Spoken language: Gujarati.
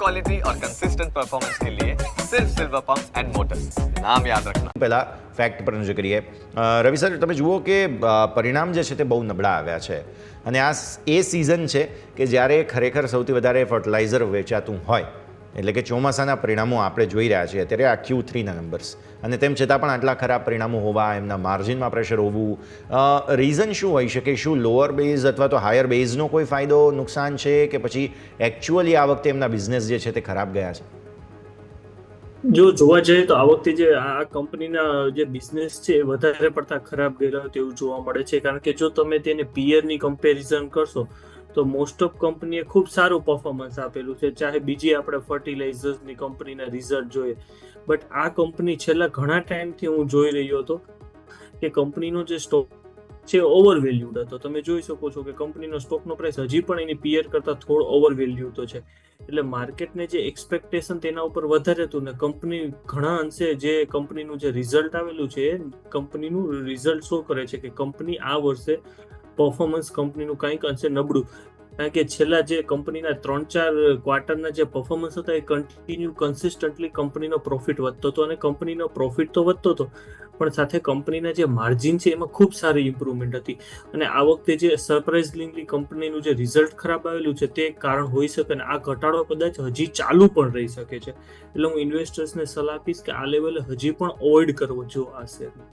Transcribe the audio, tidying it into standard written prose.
क्वालिटी और कंसिस्टेंट परफॉर्मेंस के लिए सिर्फ सिल्वर पंप्स एंड मोटर्स, नाम याद रखना। પહેલાં ફેક્ટ પર નજર કરીએ. રવિ સર, તમે જુઓ કે પરિણામ જે છે તે બહુ નબળા આવ્યા છે અને આ એ સિઝન છે કે જ્યારે ખરેખર સૌથી વધારે ફર્ટિલાઇઝર વેચાતું હોય, એટલે કે ચોમાસાના પરિણામો આપણે જોઈ રહ્યા છીએ અત્યારે આ Q3ના નંબર્સ, અને તેમ છતાં પણ આટલા ખરાબ પરિણામો હોવા, એમના માર્જિનમાં પ્રેશર હોવું, રીઝન શું હોઈ શકે? શું લોઅર બેઝ અથવા તો હાયર બેઝનો કોઈ ફાયદો નુકસાન છે કે પછી એકચ્યુઅલી આ વખતે એમના બિઝનેસ જે છે તે ખરાબ ગયા છે? જો જોવા જઈએ તો આ વખતે જે આ કંપનીના જે બિઝનેસ છે એ વધારે પડતા ખરાબ ગયેલા હોય તેવું જોવા મળે છે. કારણ કે જો તમે તેને પિયરની કમ્પેરિઝન કરશો તો મોસ્ટ ઓફ કંપનીએ ખૂબ સારું પરફોર્મન્સ આપેલું છે, ચાહે બીજી આપણે ફર્ટિલાઇઝર્સની કંપનીના રિઝલ્ટ જોઈએ. બટ આ કંપની છેલ્લા ઘણા ટાઈમથી હું જોઈ રહ્યો હતો કે કંપનીનો જે સ્ટોક છે ઓવર વેલ્યુડ હતો. તમે જોઈ શકો છો કે કંપનીનો સ્ટોકનો પ્રાઇસ હજી પણ એની પિયર કરતાં થોડો ઓવર વેલ્યુડ તો છે. એટલે માર્કેટને જે એક્સપેક્ટેશન તેના ઉપર વધારે હતું ને કંપની ઘણા અંશે જે કંપનીનું જે રિઝલ્ટ આવેલું છે કંપનીનું રિઝલ્ટ શો કરે છે કે કંપની આ વર્ષે પરફોર્મન્સ કંપનીનું કંઈક અંશે નબળું, કારણ કે છેલ્લા જે કંપનીના 3-4 ક્વાર્ટરના જે પરફોર્મન્સ હતા એ કન્ટિન્યુ કન્સિસ્ટન્ટલી કંપનીનો પ્રોફિટ વધતો હતો અને કંપનીનો પ્રોફિટ તો વધતો હતો પણ સાથે કંપનીના જે માર્જિન છે એમાં ખૂબ સારી ઇમ્પ્રુવમેન્ટ હતી. અને આ વખતે જે સરપ્રાઇઝિંગલી કંપનીનું જે રિઝલ્ટ ખરાબ આવેલું છે તે કારણ હોઈ શકે અને આ ઘટાડો કદાચ હજી ચાલુ પણ રહી શકે છે. એટલે હું ઇન્વેસ્ટર્સને સલાહ આપીશ કે આ લેવલે હજી પણ અવોઇડ કરવો જો આ શેરને.